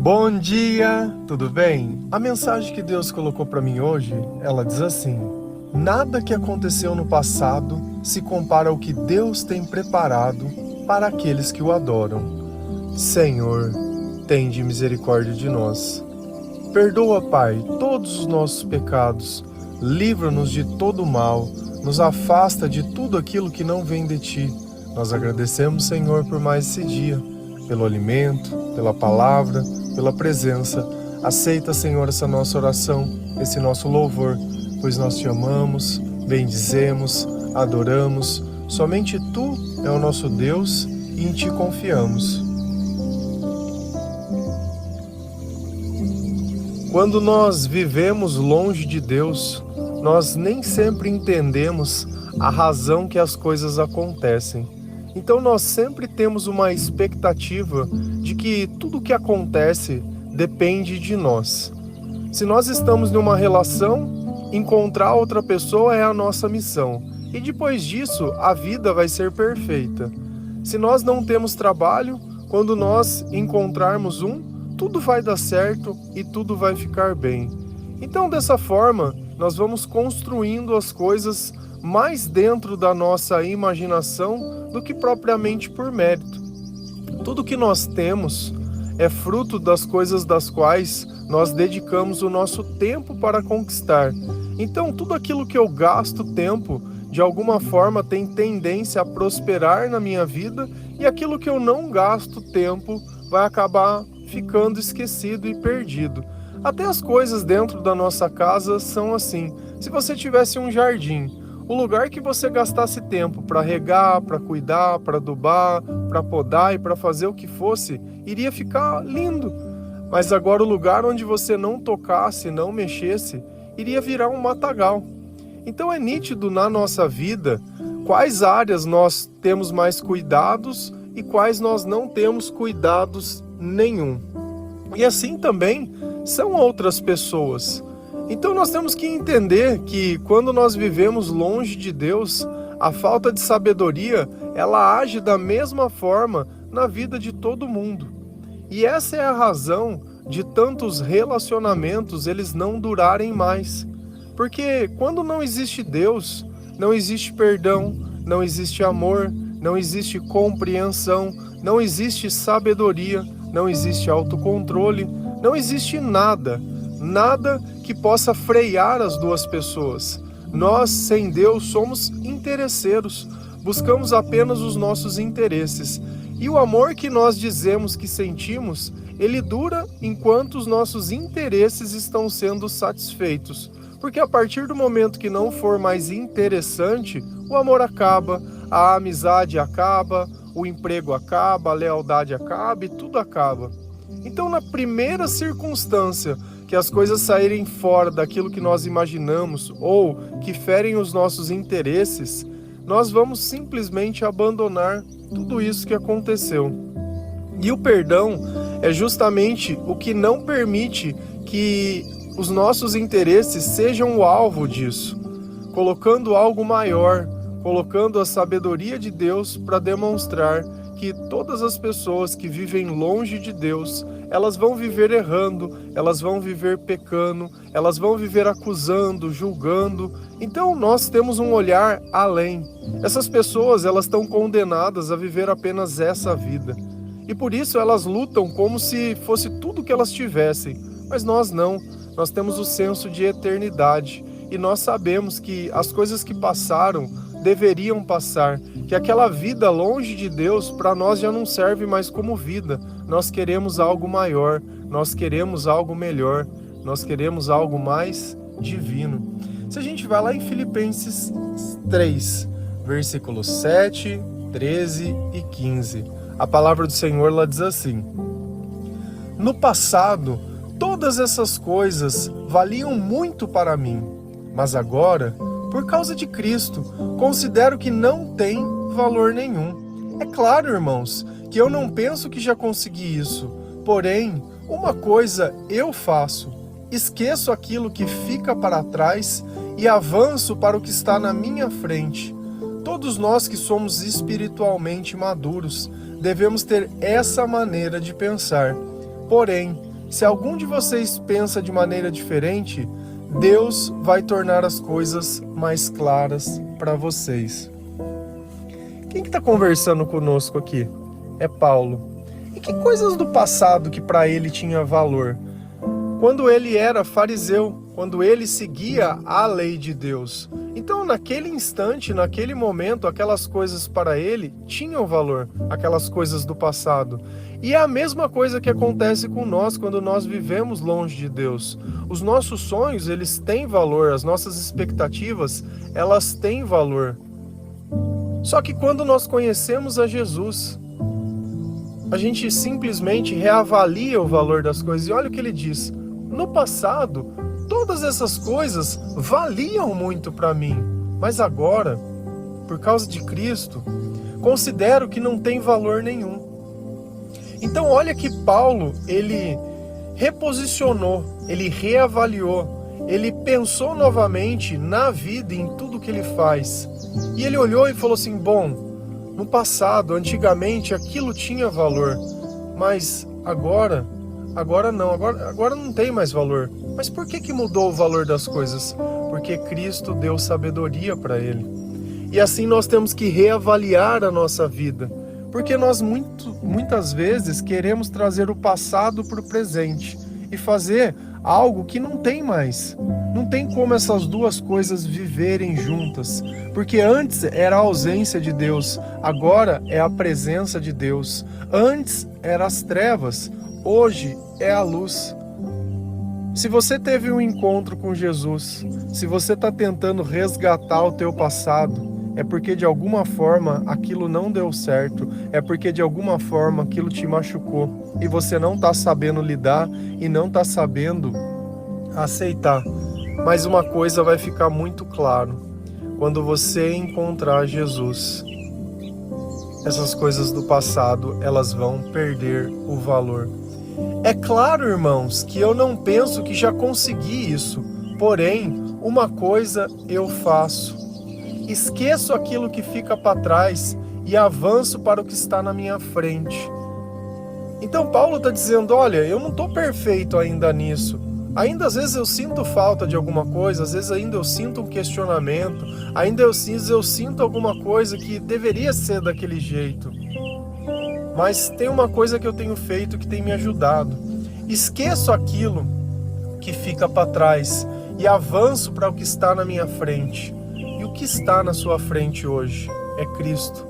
Bom dia, tudo bem? A mensagem que Deus colocou para mim hoje, ela diz assim: nada que aconteceu no passado se compara ao que Deus tem preparado para aqueles que o adoram. Senhor, tende misericórdia de nós. Perdoa, Pai, todos os nossos pecados, livra-nos de todo o mal, nos afasta de tudo aquilo que não vem de Ti. Nós agradecemos, Senhor, por mais esse dia, pelo alimento, pela palavra, pela presença. Aceita, Senhor, essa nossa oração, esse nosso louvor, pois nós Te amamos, bendizemos, adoramos. Somente Tu é o nosso Deus e em Ti confiamos. Quando nós vivemos longe de Deus, nós nem sempre entendemos a razão que as coisas acontecem. Então nós sempre temos uma expectativa de que tudo o que acontece depende de nós. Se nós estamos numa relação, encontrar outra pessoa é a nossa missão. E depois disso, a vida vai ser perfeita. Se nós não temos trabalho, quando nós encontrarmos tudo vai dar certo e tudo vai ficar bem. Então, dessa forma, nós vamos construindo as coisas mais dentro da nossa imaginação do que propriamente por mérito. Tudo que nós temos é fruto das coisas das quais nós dedicamos o nosso tempo para conquistar. Então, tudo aquilo que eu gasto tempo, de alguma forma, tem tendência a prosperar na minha vida, e aquilo que eu não gasto tempo vai acabar ficando esquecido e perdido. Até as coisas dentro da nossa casa são assim. Se você tivesse um jardim, o lugar que você gastasse tempo para regar, para cuidar, para adubar, para podar e para fazer o que fosse, iria ficar lindo. Mas agora o lugar onde você não tocasse, não mexesse, iria virar um matagal. Então é nítido na nossa vida quais áreas nós temos mais cuidados e quais nós não temos cuidados nenhum. E assim também são outras pessoas. Então nós temos que entender que quando nós vivemos longe de Deus, a falta de sabedoria, ela age da mesma forma na vida de todo mundo. E essa é a razão de tantos relacionamentos eles não durarem mais. Porque quando não existe Deus, não existe perdão, não existe amor, não existe compreensão, não existe sabedoria, não existe autocontrole, não existe nada que possa frear as duas pessoas. Nós, sem Deus, somos interesseiros, buscamos apenas os nossos interesses. E o amor que nós dizemos que sentimos, ele dura enquanto os nossos interesses estão sendo satisfeitos. Porque a partir do momento que não for mais interessante, o amor acaba, a amizade acaba, o emprego acaba, a lealdade acaba e tudo acaba. Então, na primeira circunstância que as coisas saírem fora daquilo que nós imaginamos ou que ferem os nossos interesses, nós vamos simplesmente abandonar tudo isso que aconteceu. E o perdão é justamente o que não permite que os nossos interesses sejam o alvo disso, colocando algo maior, colocando a sabedoria de Deus para demonstrar que todas as pessoas que vivem longe de Deus, elas vão viver errando, elas vão viver pecando, elas vão viver acusando, julgando. Então nós temos um olhar além. Essas pessoas, elas estão condenadas a viver apenas essa vida. E por isso elas lutam como se fosse tudo que elas tivessem. Mas nós não. Nós temos o senso de eternidade. E nós sabemos que as coisas que passaram deveriam passar, que aquela vida longe de Deus para nós já não serve mais como vida. Nós queremos algo maior, nós queremos algo melhor, nós queremos algo mais divino. Se a gente vai lá em Filipenses 3, versículos 7, 13 e 15, a palavra do Senhor lá diz assim: no passado, todas essas coisas valiam muito para mim, mas agora, por causa de Cristo, considero que não tem valor nenhum. É claro, irmãos, que eu não penso que já consegui isso. Porém, uma coisa eu faço: esqueço aquilo que fica para trás e avanço para o que está na minha frente. Todos nós que somos espiritualmente maduros devemos ter essa maneira de pensar. Porém, Se algum de vocês pensa de maneira diferente, Deus vai tornar as coisas mais claras para vocês. Quem que está conversando conosco aqui? É Paulo. E que coisas do passado que para ele tinha valor? Quando ele era fariseu, quando ele seguia a lei de Deus. Então, naquele instante, naquele momento, aquelas coisas para ele tinham valor, aquelas coisas do passado. E é a mesma coisa que acontece com nós quando nós vivemos longe de Deus. Os nossos sonhos, eles têm valor, as nossas expectativas, elas têm valor. Só que quando nós conhecemos a Jesus, a gente simplesmente reavalia o valor das coisas. E olha o que ele diz: no passado, todas essas coisas valiam muito para mim, mas agora, por causa de Cristo, considero que não tem valor nenhum. Então olha que Paulo, ele reposicionou, ele reavaliou, ele pensou novamente na vida e em tudo que ele faz. E ele olhou e falou assim: bom, no passado, antigamente, aquilo tinha valor, mas agora não tem mais valor. Mas por que mudou o valor das coisas? Porque Cristo deu sabedoria para ele. E assim nós temos que reavaliar a nossa vida, porque nós muitas vezes queremos trazer o passado para o presente e fazer algo que não tem mais. Não tem como essas duas coisas viverem juntas, porque antes era a ausência de Deus, agora é a presença de Deus. Antes eram as trevas, hoje é a luz. Se você teve um encontro com Jesus, se você está tentando resgatar o teu passado, é porque de alguma forma aquilo não deu certo, é porque de alguma forma aquilo te machucou e você não está sabendo lidar e não está sabendo aceitar. Mas uma coisa vai ficar muito claro: quando você encontrar Jesus, essas coisas do passado, elas vão perder o valor. É claro, irmãos, que eu não penso que já consegui isso, porém, uma coisa eu faço: esqueço aquilo que fica para trás e avanço para o que está na minha frente. Então Paulo está dizendo: olha, eu não estou perfeito ainda nisso. Ainda às vezes eu sinto falta de alguma coisa, às vezes ainda eu sinto um questionamento, ainda eu sinto alguma coisa que deveria ser daquele jeito. Mas tem uma coisa que eu tenho feito que tem me ajudado. Esqueço aquilo que fica para trás e avanço para o que está na minha frente. E o que está na sua frente hoje é Cristo.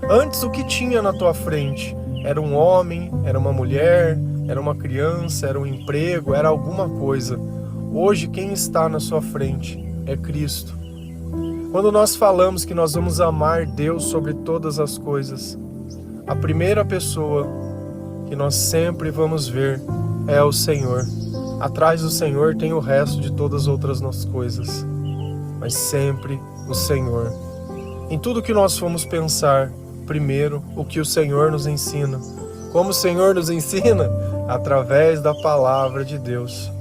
Antes, o que tinha na tua frente era um homem, era uma mulher, era uma criança, era um emprego, era alguma coisa. Hoje, quem está na sua frente é Cristo. Quando nós falamos que nós vamos amar Deus sobre todas as coisas, a primeira pessoa que nós sempre vamos ver é o Senhor. Atrás do Senhor tem o resto de todas as outras coisas, mas sempre o Senhor. Em tudo que nós formos pensar, primeiro, o que o Senhor nos ensina. Como o Senhor nos ensina? Através da palavra de Deus.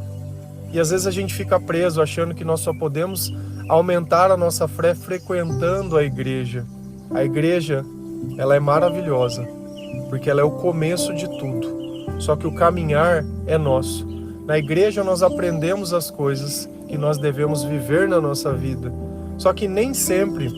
E às vezes a gente fica preso achando que nós só podemos aumentar a nossa fé frequentando a igreja. A igreja, ela é maravilhosa, porque ela é o começo de tudo. Só que o caminhar é nosso. Na igreja nós aprendemos as coisas que nós devemos viver na nossa vida. Só que nem sempre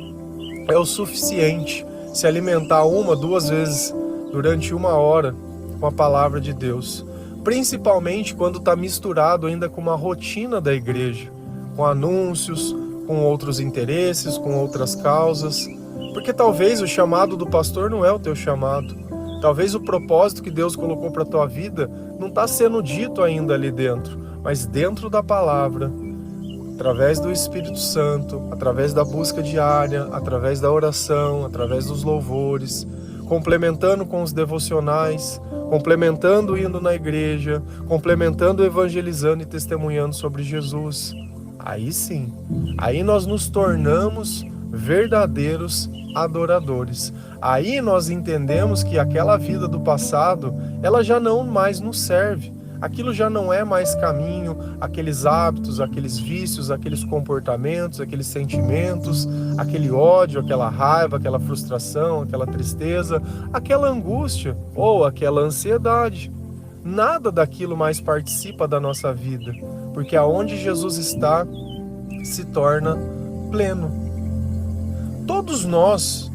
é o suficiente se alimentar 1, 2 vezes durante 1 hora com a palavra de Deus. Principalmente quando está misturado ainda com uma rotina da igreja, com anúncios, com outros interesses, com outras causas. Porque talvez o chamado do pastor não é o teu chamado. Talvez o propósito que Deus colocou para a tua vida não está sendo dito ainda ali dentro, mas dentro da palavra, através do Espírito Santo, através da busca diária, através da oração, através dos louvores, complementando com os devocionais, complementando indo na igreja, complementando evangelizando e testemunhando sobre Jesus. Aí sim, aí nós nos tornamos verdadeiros adoradores. Aí nós entendemos que aquela vida do passado, ela já não mais nos serve. Aquilo já não é mais caminho, aqueles hábitos, aqueles vícios, aqueles comportamentos, aqueles sentimentos, aquele ódio, aquela raiva, aquela frustração, aquela tristeza, aquela angústia ou aquela ansiedade. nada daquilo mais participa da nossa vida, porque aonde Jesus está se torna pleno. Todos nós,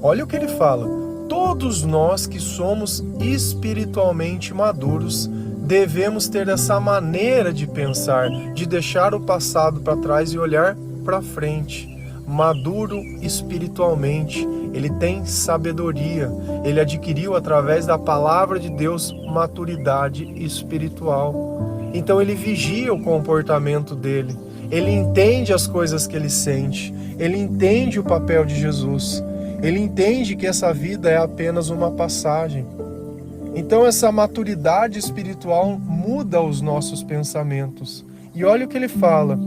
olha o que ele fala, todos nós que somos espiritualmente maduros, devemos ter essa maneira de pensar, de deixar o passado para trás e olhar para frente. Maduro espiritualmente, ele tem sabedoria, ele adquiriu através da palavra de Deus maturidade espiritual. Então ele vigia o comportamento dele, ele entende as coisas que ele sente, ele entende o papel de Jesus, ele entende que essa vida é apenas uma passagem. Então essa maturidade espiritual muda os nossos pensamentos. E olha o que ele fala.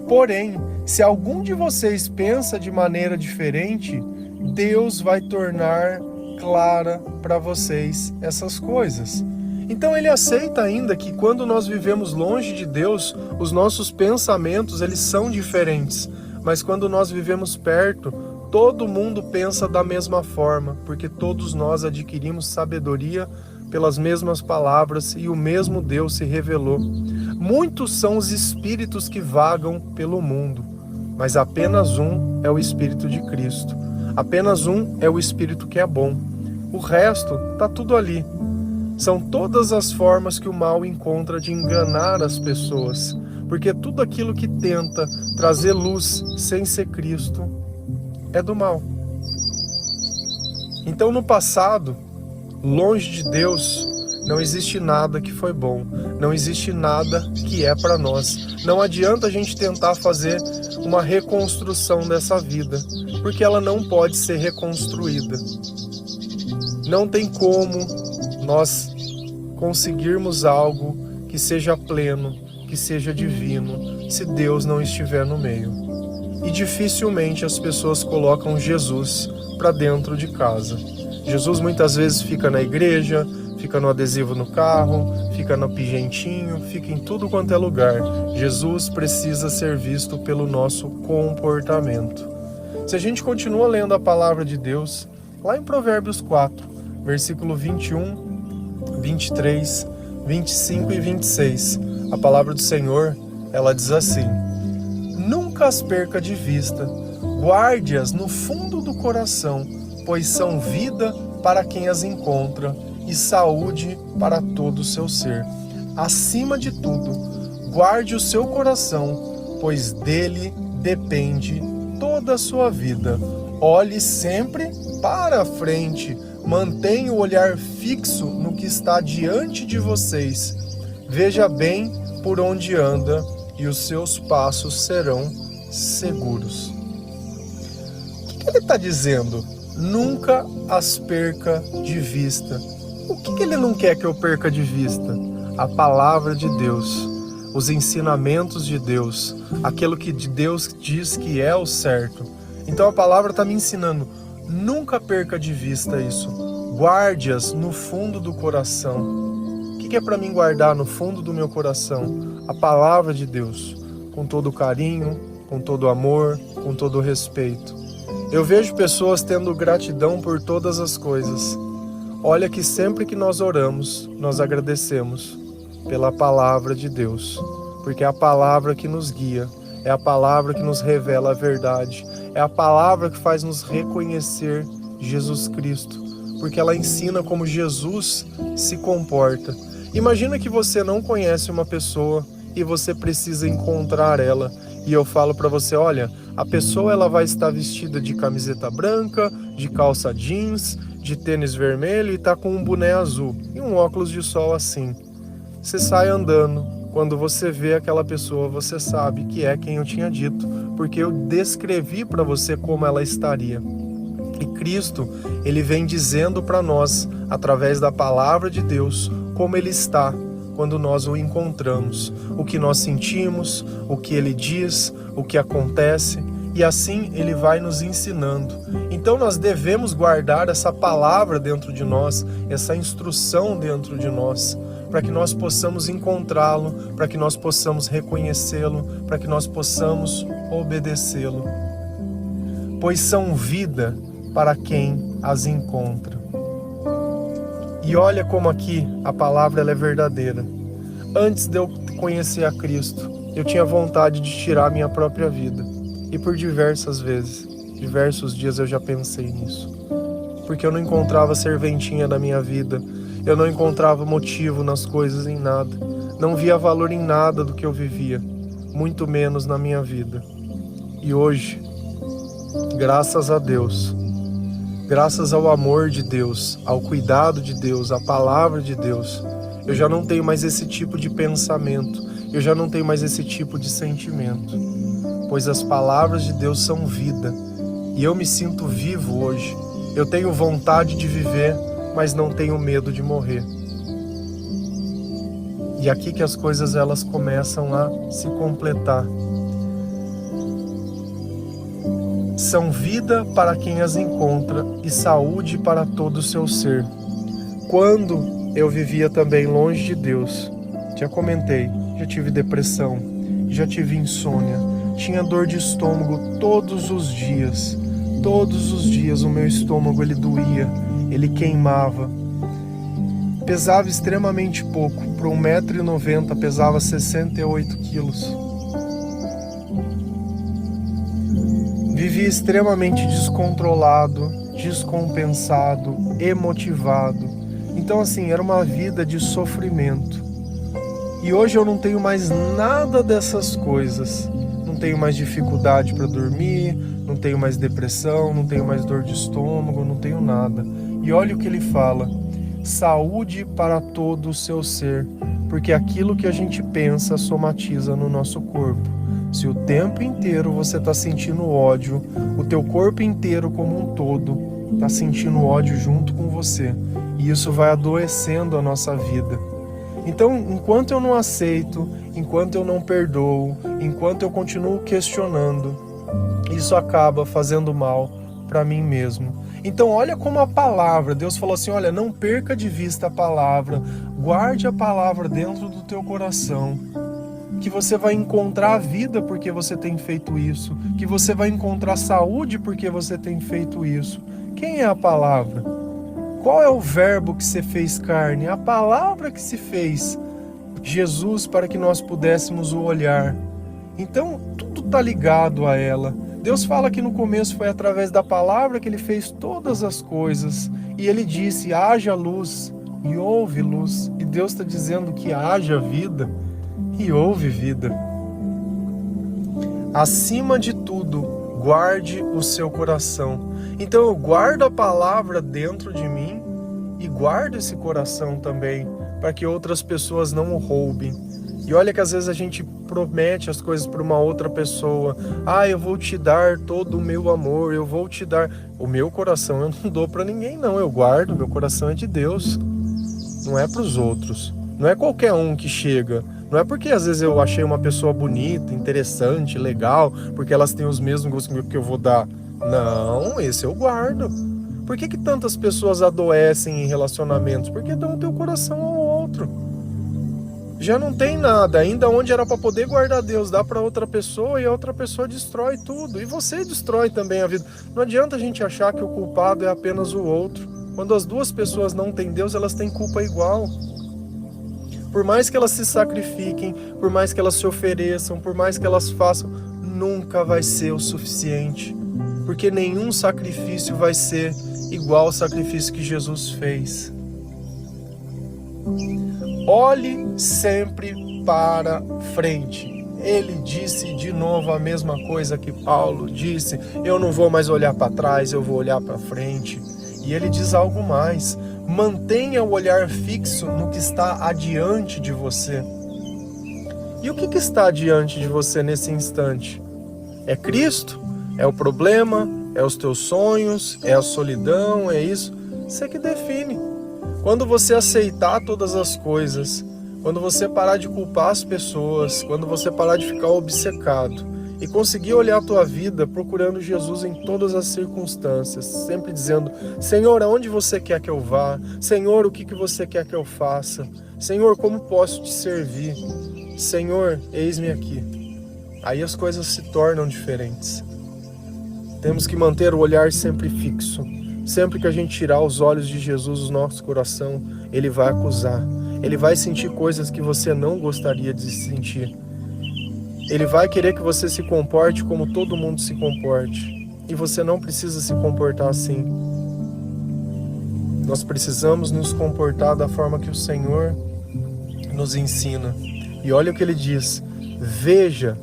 Porém, se algum de vocês pensa de maneira diferente, Deus vai tornar clara para vocês essas coisas. Então ele aceita ainda que quando nós vivemos longe de Deus, os nossos pensamentos eles são diferentes. Mas quando nós vivemos perto, todo mundo pensa da mesma forma, porque todos nós adquirimos sabedoria pelas mesmas palavras e o mesmo Deus se revelou. Muitos são os espíritos que vagam pelo mundo, mas apenas um é o Espírito de Cristo. Apenas um é o Espírito que é bom. O resto está tudo ali. São todas as formas que o mal encontra de enganar as pessoas, porque tudo aquilo que tenta trazer luz sem ser Cristo é do mal. Então no passado, longe de Deus, não existe nada que foi bom, não existe nada que é para nós. Não adianta a gente tentar fazer uma reconstrução dessa vida, porque ela não pode ser reconstruída. Não tem como nós conseguirmos algo que seja pleno, que seja divino, se Deus não estiver no meio. E dificilmente as pessoas colocam Jesus para dentro de casa. Jesus muitas vezes fica na igreja, fica no adesivo no carro, fica no pigentinho, fica em tudo quanto é lugar. Jesus precisa ser visto pelo nosso comportamento. Se a gente continua lendo a palavra de Deus, lá em Provérbios 4, versículo 21, 23, 25 e 26, a palavra do Senhor, ela diz assim: nunca as perca de vista, guarde-as no fundo do coração, pois são vida para quem as encontra e saúde para todo o seu ser. Acima de tudo, guarde o seu coração, pois dele depende toda a sua vida. Olhe sempre para a frente, mantenha o olhar fixo no que está diante de vocês. Veja bem por onde anda e os seus passos serão seguros. O que ele está dizendo? Nunca as perca de vista. O que ele não quer que eu perca de vista? A palavra de Deus, os ensinamentos de Deus, aquilo que Deus diz que é o certo. Então a palavra está me ensinando, nunca perca de vista isso. Guarde-as no fundo do coração. O que é para mim guardar no fundo do meu coração? A palavra de Deus, com todo carinho, com todo amor, com todo respeito. Eu vejo pessoas tendo gratidão por todas as coisas. Olha que sempre que nós oramos, nós agradecemos pela palavra de Deus, porque é a palavra que nos guia, é a palavra que nos revela a verdade, é a palavra que faz nos reconhecer Jesus Cristo, porque ela ensina como Jesus se comporta. Imagina que você não conhece uma pessoa e você precisa encontrar ela. E eu falo para você, olha, a pessoa ela vai estar vestida de camiseta branca, de calça jeans, de tênis vermelho e tá com um boné azul e um óculos de sol assim. Você sai andando, quando você vê aquela pessoa, você sabe que é quem eu tinha dito, porque eu descrevi para você como ela estaria. E Cristo, ele vem dizendo para nós, através da palavra de Deus, como ele está quando nós o encontramos, o que nós sentimos, o que ele diz, o que acontece, e assim ele vai nos ensinando. Então nós devemos guardar essa palavra dentro de nós, essa instrução dentro de nós, para que nós possamos encontrá-lo, para que nós possamos reconhecê-lo, para que nós possamos obedecê-lo. Pois são vida para quem as encontra E olha como aqui a palavra ela é verdadeira. Antes de eu conhecer a Cristo, eu tinha vontade de tirar a minha própria vida. E por diversas vezes, diversos dias eu já pensei nisso. Porque eu não encontrava serventinha na minha vida. Eu não encontrava motivo nas coisas, em nada. Não via valor em nada do que eu vivia. Muito menos na minha vida. E hoje, graças a Deus, graças ao amor de Deus, ao cuidado de Deus, à palavra de Deus, eu já não tenho mais esse tipo de pensamento, eu já não tenho mais esse tipo de sentimento, pois as palavras de Deus são vida, e eu me sinto vivo hoje. Eu tenho vontade de viver, mas não tenho medo de morrer. E aqui que as coisas elas começam a se completar. São vida para quem as encontra e saúde para todo o seu ser. Quando eu vivia também longe de Deus, já comentei, já tive depressão, já tive insônia, tinha dor de estômago todos os dias. Todos os dias o meu estômago ele doía, ele queimava. Pesava extremamente pouco, para 1,90 m pesava 68 quilos. Vivia extremamente descontrolado, descompensado, emotivado. Então assim, era uma vida de sofrimento. E hoje eu não tenho mais nada dessas coisas. Não tenho mais dificuldade para dormir, não tenho mais depressão, não tenho mais dor de estômago, não tenho nada. E olha o que ele fala: saúde para todo o seu ser, porque aquilo que a gente pensa somatiza no nosso corpo. Se o tempo inteiro você está sentindo ódio, o teu corpo inteiro como um todo está sentindo ódio junto com você. E isso vai adoecendo a nossa vida. Então, enquanto eu não aceito, enquanto eu não perdoo, enquanto eu continuo questionando, isso acaba fazendo mal para mim mesmo. Então, olha como a palavra, Deus falou assim, olha, não perca de vista a palavra, guarde a palavra dentro do teu coração, que você vai encontrar a vida porque você tem feito isso, que você vai encontrar saúde porque você tem feito isso. Quem é a palavra? Qual é o verbo que se fez carne? A palavra que se fez Jesus para que nós pudéssemos o olhar. Então, tudo está ligado a ela. Deus fala que no começo foi através da palavra que ele fez todas as coisas. E ele disse, haja luz, e houve luz. E Deus está dizendo que haja vida, e houve vida. Acima de tudo, guarde o seu coração. Então eu guardo a palavra dentro de mim e guardo esse coração também, para que outras pessoas não o roubem. E olha que às vezes a gente promete as coisas para uma outra pessoa. Ah, eu vou te dar todo o meu amor, eu vou te dar... O meu coração eu não dou para ninguém não, eu guardo, meu coração é de Deus. Não é para os outros. Não é qualquer um que chega. Não é porque às vezes eu achei uma pessoa bonita, interessante, legal, porque elas têm os mesmos gostos que eu vou dar. Não, esse eu guardo. Por que tantas pessoas adoecem em relacionamentos? Porque dão o teu coração ao outro. Já não tem nada, ainda onde era para poder guardar Deus, dá para outra pessoa e a outra pessoa destrói tudo. E você destrói também a vida. Não adianta a gente achar que o culpado é apenas o outro. Quando as duas pessoas não têm Deus, elas têm culpa igual. Por mais que elas se sacrifiquem, por mais que elas se ofereçam, por mais que elas façam, nunca vai ser o suficiente. Porque nenhum sacrifício vai ser igual ao sacrifício que Jesus fez. Olhe sempre para frente. Ele disse de novo a mesma coisa que Paulo disse. Eu não vou mais olhar para trás, eu vou olhar para frente. E ele diz algo mais. Mantenha o olhar fixo no que está adiante de você. E o que está adiante de você nesse instante? É Cristo? É o problema? É os teus sonhos? É a solidão? É isso? Você que define. Quando você aceitar todas as coisas, quando você parar de culpar as pessoas, quando você parar de ficar obcecado e conseguir olhar a tua vida procurando Jesus em todas as circunstâncias, sempre dizendo, Senhor, aonde você quer que eu vá? Senhor, o que você quer que eu faça? Senhor, como posso te servir? Senhor, eis-me aqui. Aí as coisas se tornam diferentes. Temos que manter o olhar sempre fixo. Sempre que a gente tirar os olhos de Jesus do nosso coração, ele vai acusar. Ele vai sentir coisas que você não gostaria de sentir. Ele vai querer que você se comporte como todo mundo se comporte. E você não precisa se comportar assim. Nós precisamos nos comportar da forma que o Senhor nos ensina. E olha o que ele diz: veja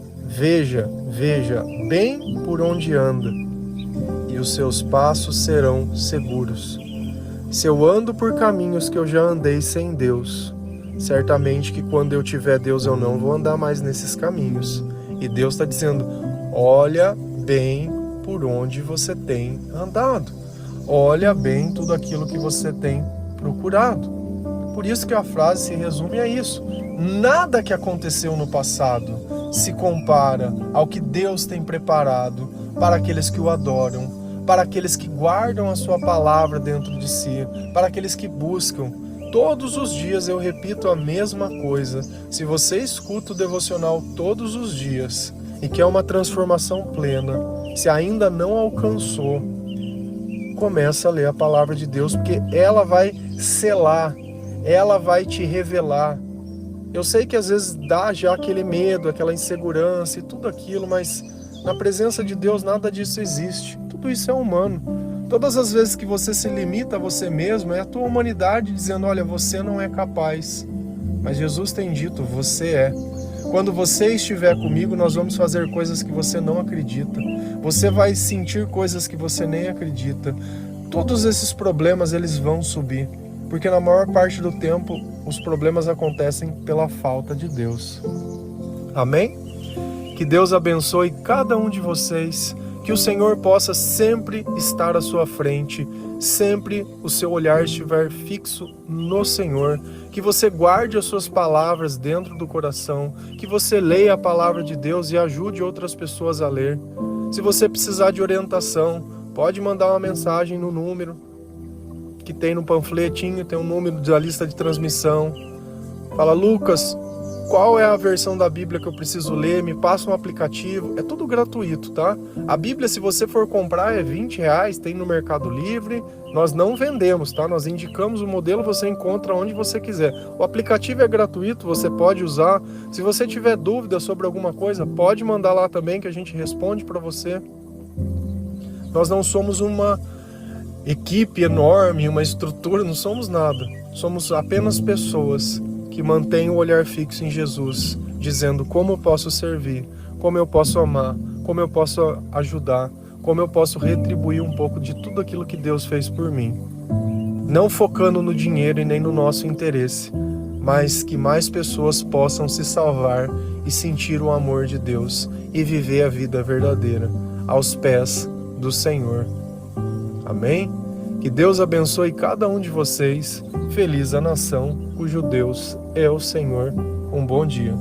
bem por onde anda, e os seus passos serão seguros. Se eu ando por caminhos que eu já andei sem Deus, certamente que quando eu tiver Deus eu não vou andar mais nesses caminhos. E Deus está dizendo: olha bem por onde você tem andado. Olha bem tudo aquilo que você tem procurado. Por isso que a frase se resume a isso. Nada que aconteceu no passado se compara ao que Deus tem preparado para aqueles que o adoram, para aqueles que guardam a sua palavra dentro de si, para aqueles que buscam. Todos os dias eu repito a mesma coisa. Se você escuta o devocional todos os dias e quer uma transformação plena, se ainda não alcançou, começa a ler a palavra de Deus, porque ela vai selar, ela vai te revelar. Eu sei que às vezes dá já aquele medo, aquela insegurança e tudo aquilo, mas na presença de Deus nada disso existe. Tudo isso é humano. Todas as vezes que você se limita a você mesmo, é a tua humanidade dizendo: olha, você não é capaz. Mas Jesus tem dito: você é. Quando você estiver comigo, nós vamos fazer coisas que você não acredita. Você vai sentir coisas que você nem acredita. Todos esses problemas, eles vão subir. Porque na maior parte do tempo, os problemas acontecem pela falta de Deus. Amém? Que Deus abençoe cada um de vocês. Que o Senhor possa sempre estar à sua frente. Sempre o seu olhar estiver fixo no Senhor. Que você guarde as suas palavras dentro do coração. Que você leia a palavra de Deus e ajude outras pessoas a ler. Se você precisar de orientação, pode mandar uma mensagem no número que tem no panfletinho, tem um número da lista de transmissão. Fala: Lucas, qual é a versão da Bíblia que eu preciso ler? Me passa um aplicativo. É tudo gratuito, tá? A Bíblia, se você for comprar, é R$20, tem no Mercado Livre. Nós não vendemos, tá? Nós indicamos o modelo, você encontra onde você quiser. O aplicativo é gratuito, você pode usar. Se você tiver dúvida sobre alguma coisa, pode mandar lá também que a gente responde para você. Nós não somos uma equipe enorme, uma estrutura, não somos nada. Somos apenas pessoas que mantêm o olhar fixo em Jesus, dizendo: como eu posso servir, como eu posso amar, como eu posso ajudar, como eu posso retribuir um pouco de tudo aquilo que Deus fez por mim. Não focando no dinheiro e nem no nosso interesse, mas que mais pessoas possam se salvar e sentir o amor de Deus e viver a vida verdadeira aos pés do Senhor. Amém? Que Deus abençoe cada um de vocês. Feliz a nação cujo Deus é o Senhor. Um bom dia.